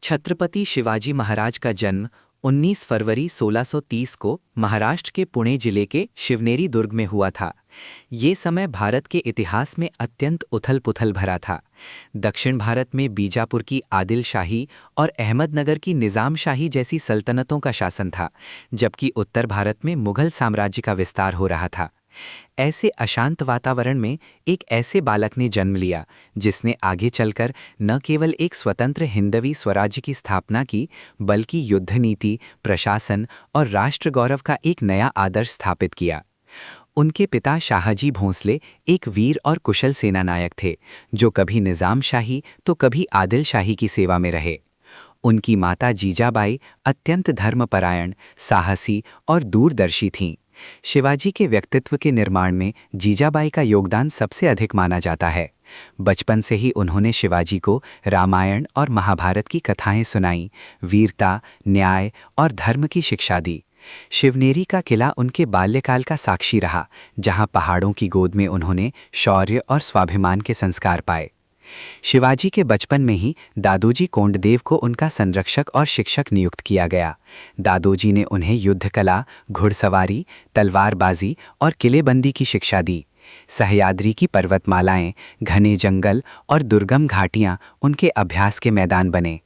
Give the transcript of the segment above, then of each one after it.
छत्रपति शिवाजी महाराज का जन्म 19 फरवरी 1630 को महाराष्ट्र के पुणे जिले के शिवनेरी दुर्ग में हुआ था। ये समय भारत के इतिहास में अत्यंत उथल-पुथल भरा था। दक्षिण भारत में बीजापुर की आदिल शाही और अहमदनगर की निज़ाम शाही जैसी सल्तनतों का शासन था, जबकि उत्तर भारत में मुगल साम्राज्य का विस्तार हो रहा था। ऐसे अशांत वातावरण में एक ऐसे बालक ने जन्म लिया जिसने आगे चलकर न केवल एक स्वतंत्र हिंदवी स्वराज्य की स्थापना की, बल्कि युद्ध नीति, प्रशासन और राष्ट्र गौरव का एक नया आदर्श स्थापित किया। उनके पिता शाहजी भोंसले एक वीर और कुशल सेनानायक थे, जो कभी निज़ाम शाही तो कभी आदिल शाही की सेवा में रहे। उनकी माता जीजाबाई अत्यंत धर्मपरायण, साहसी और दूरदर्शी थीं। शिवाजी के व्यक्तित्व के निर्माण में जीजाबाई का योगदान सबसे अधिक माना जाता है। बचपन से ही उन्होंने शिवाजी को रामायण और महाभारत की कथाएं सुनाईं, वीरता, न्याय और धर्म की शिक्षा दी। शिवनेरी का किला उनके बाल्यकाल का साक्षी रहा, जहां पहाड़ों की गोद में उन्होंने शौर्य और स्वाभिमान के संस्कार पाए। शिवाजी के बचपन में ही दादोजी कोंडदेव को उनका संरक्षक और शिक्षक नियुक्त किया गया। दादोजी ने उन्हें युद्ध कला, घुड़सवारी, तलवारबाजी और किलेबंदी की शिक्षा दी। सह्याद्री की पर्वतमालाएं, घने जंगल और दुर्गम घाटियां उनके अभ्यास के मैदान बने।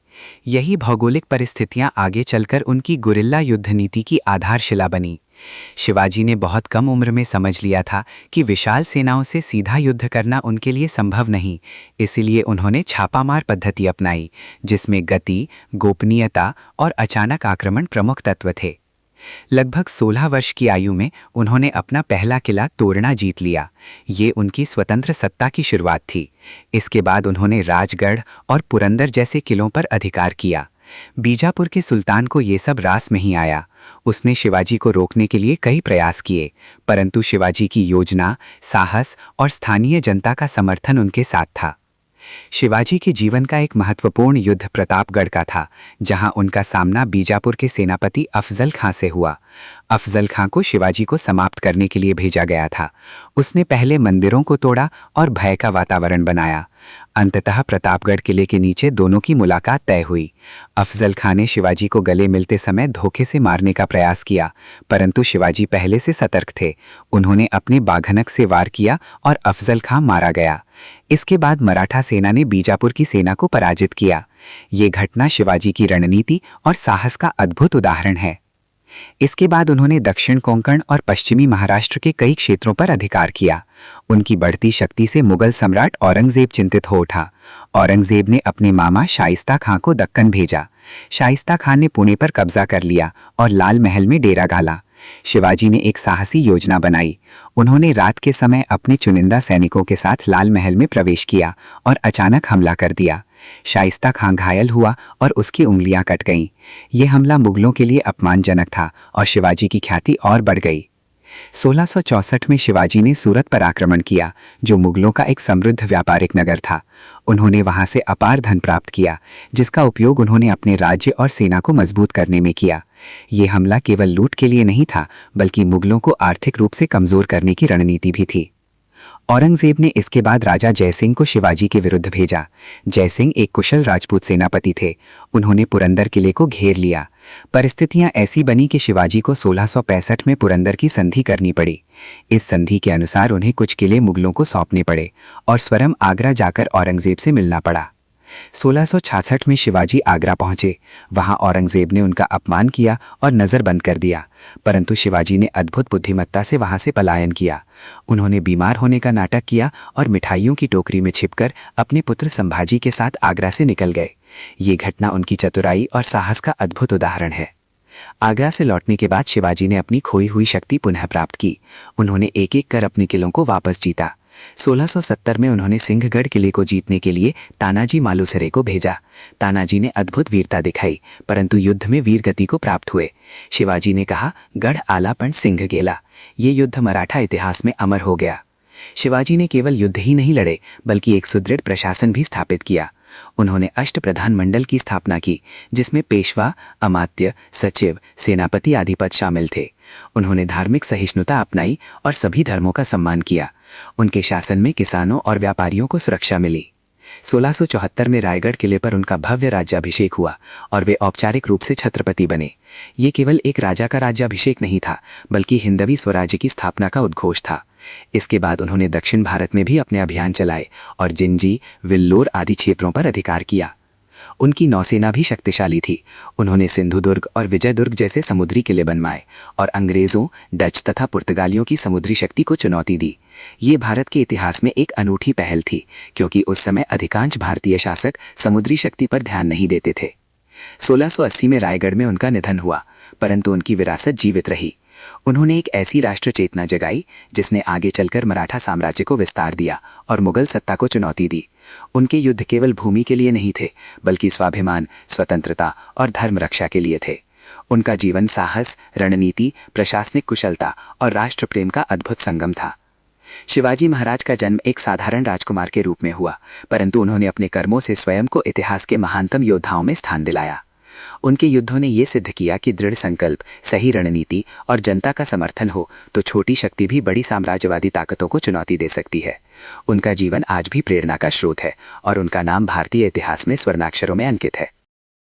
यही भौगोलिक परिस्थितियां आगे चलकर उनकी गुरिल्ला युद्ध नीति की आधारशिला बनी। शिवाजी ने बहुत कम उम्र में समझ लिया था कि विशाल सेनाओं से सीधा युद्ध करना उनके लिए संभव नहीं, इसीलिए उन्होंने छापामार पद्धति अपनाई, जिसमें गति, गोपनीयता और अचानक आक्रमण प्रमुख तत्व थे। लगभग 16 वर्ष की आयु में उन्होंने अपना पहला किला तोरना जीत लिया। ये उनकी स्वतंत्र सत्ता की शुरुआत थी। इसके बाद उन्होंने राजगढ़ और पुरंदर जैसे किलों पर अधिकार किया। बीजापुर के सुल्तान को ये सब रास नहीं आया। उसने शिवाजी को रोकने के लिए कई प्रयास किए, परंतु शिवाजी की योजना, साहस और स्थानीय जनता का समर्थन उनके साथ था। शिवाजी के जीवन का एक महत्वपूर्ण युद्ध प्रतापगढ़ का था, जहां उनका सामना बीजापुर के सेनापति अफजल खां से हुआ। अफजल खां को शिवाजी को समाप्त करने के लिए भेजा गया था। उसने पहले मंदिरों को तोड़ा और भय का वातावरण बनाया। अंततः प्रतापगढ़ किले के नीचे दोनों की मुलाकात तय हुई। अफजल खां ने शिवाजी को गले मिलते समय धोखे से मारने का प्रयास किया, परंतु शिवाजी पहले से सतर्क थे। उन्होंने अपने बाघनक से वार किया और अफजल खां मारा गया। इसके बाद मराठा सेना ने बीजापुर की सेना को पराजित किया। ये घटना शिवाजी की रणनीति और साहस का अद्भुत उदाहरण है। इसके बाद उन्होंने दक्षिण कोंकण और पश्चिमी महाराष्ट्र के कई क्षेत्रों पर अधिकार किया। उनकी बढ़ती शक्ति से मुगल सम्राट औरंगजेब चिंतित हो उठा। औरंगजेब ने अपने मामा शाइस्ता खां को दक्कन भेजा। शाइस्ता खां ने पुणे पर कब्जा कर लिया और लाल महल में डेरा डाला। शिवाजी ने एक साहसी योजना बनाई। उन्होंने रात के समय अपने चुनिंदा सैनिकों के साथ लाल महल में प्रवेश किया और अचानक हमला कर दिया। शाइस्ता खां घायल हुआ और उसकी उंगलियां कट गईं। यह हमला मुगलों के लिए अपमानजनक था और शिवाजी की ख्याति और बढ़ गई। 1664 में शिवाजी ने सूरत पर आक्रमण किया, जो मुगलों का एक समृद्ध व्यापारिक नगर था। उन्होंने वहां से अपार धन प्राप्त किया, जिसका उपयोग उन्होंने अपने राज्य और सेना को मजबूत करने में किया। ये हमला केवल लूट के लिए नहीं था, बल्कि मुगलों को आर्थिक रूप से कमजोर करने की रणनीति भी थी। औरंगजेब ने इसके बाद राजा जयसिंह को शिवाजी के विरुद्ध भेजा। जयसिंह एक कुशल राजपूत सेनापति थे। उन्होंने पुरंदर किले को घेर लिया। परिस्थितियां ऐसी बनी कि शिवाजी को 1665 में पुरंदर की संधि करनी पड़ी। इस संधि के अनुसार उन्हें कुछ किले मुगलों को सौंपने पड़े और स्वयं आगरा जाकर औरंगजेब से मिलना पड़ा। 1666 में शिवाजी आगरा पहुंचे। वहां औरंगजेब ने उनका अपमान किया और नजर बंद कर दिया, परंतु शिवाजी ने अद्भुत बुद्धिमत्ता से वहां से पलायन किया। उन्होंने बीमार होने का नाटक किया और मिठाइयों की टोकरी में छिपकर अपने पुत्र संभाजी के साथ आगरा से निकल गए। ये घटना उनकी चतुराई और साहस का अद्भुत उदाहरण है। आगरा से लौटने के बाद शिवाजी ने अपनी खोई हुई शक्ति पुनः प्राप्त की। उन्होंने एक एक कर अपने किलों को वापस जीता। 1670 में उन्होंने सिंहगढ़ किले को जीतने के लिए तानाजी मालुसरे को भेजा। तानाजी ने अद्भुत वीरता दिखाई, परंतु युद्ध में वीर गति को प्राप्त हुए। शिवाजी ने कहा, गढ़ आला पण सिंह गेला। ये युद्ध मराठा इतिहास में अमर हो गया। शिवाजी ने केवल युद्ध ही नहीं लड़े, बल्कि एक सुदृढ़ प्रशासन भी स्थापित किया। उन्होंने अष्टप्रधान मंडल की स्थापना की, जिसमें पेशवा, अमात्य, सचिव, सेनापति आदि पद शामिल थे। उन्होंने धार्मिक सहिष्णुता अपनाई और सभी धर्मों का सम्मान किया। उनके शासन में किसानों और व्यापारियों को सुरक्षा मिली। 1674 में रायगढ़ किले पर उनका भव्य राज्याभिषेक हुआ और वे औपचारिक रूप से छत्रपति बने। ये केवल एक राजा का राज्याभिषेक नहीं था, बल्कि हिंदवी स्वराज्य की स्थापना का उद्घोष था। इसके बाद उन्होंने दक्षिण भारत में भी अपने अभियान चलाए और जिंजी, विल्लोर आदि क्षेत्रों पर अधिकार किया। उनकी नौसेना भी शक्तिशाली थी। उन्होंने सिंधुदुर्ग और विजयदुर्ग जैसे समुद्री किले बनवाए और अंग्रेजों, डच तथा पुर्तगालियों की समुद्री शक्ति को चुनौती दी। ये भारत के इतिहास में एक अनूठी पहल थी, क्योंकि उस समय अधिकांश भारतीय शासक समुद्री शक्ति पर ध्यान नहीं देते थे। 1680 में रायगढ़ में उनका निधन हुआ, परंतु उनकी विरासत जीवित रही। उन्होंने एक ऐसी राष्ट्र चेतना जगाई जिसने आगे चलकर मराठा साम्राज्य को विस्तार दिया और मुगल सत्ता को चुनौती दी। उनके युद्ध केवल भूमि के लिए नहीं थे, बल्कि स्वाभिमान, स्वतंत्रता और धर्म रक्षा के लिए थे। उनका जीवन साहस, रणनीति, प्रशासनिक कुशलता और राष्ट्र प्रेम का अद्भुत संगम था। शिवाजी महाराज का जन्म एक साधारण राजकुमार के रूप में हुआ, परंतु उन्होंने अपने कर्मों से स्वयं को इतिहास के महानतम योद्धाओं में स्थान दिलाया। उनके युद्धों ने यह सिद्ध किया कि दृढ़ संकल्प, सही रणनीति और जनता का समर्थन हो तो छोटी शक्ति भी बड़ी साम्राज्यवादी ताकतों को चुनौती दे सकती है। उनका जीवन आज भी प्रेरणा का स्रोत है और उनका नाम भारतीय इतिहास में स्वर्णाक्षरों में अंकित है।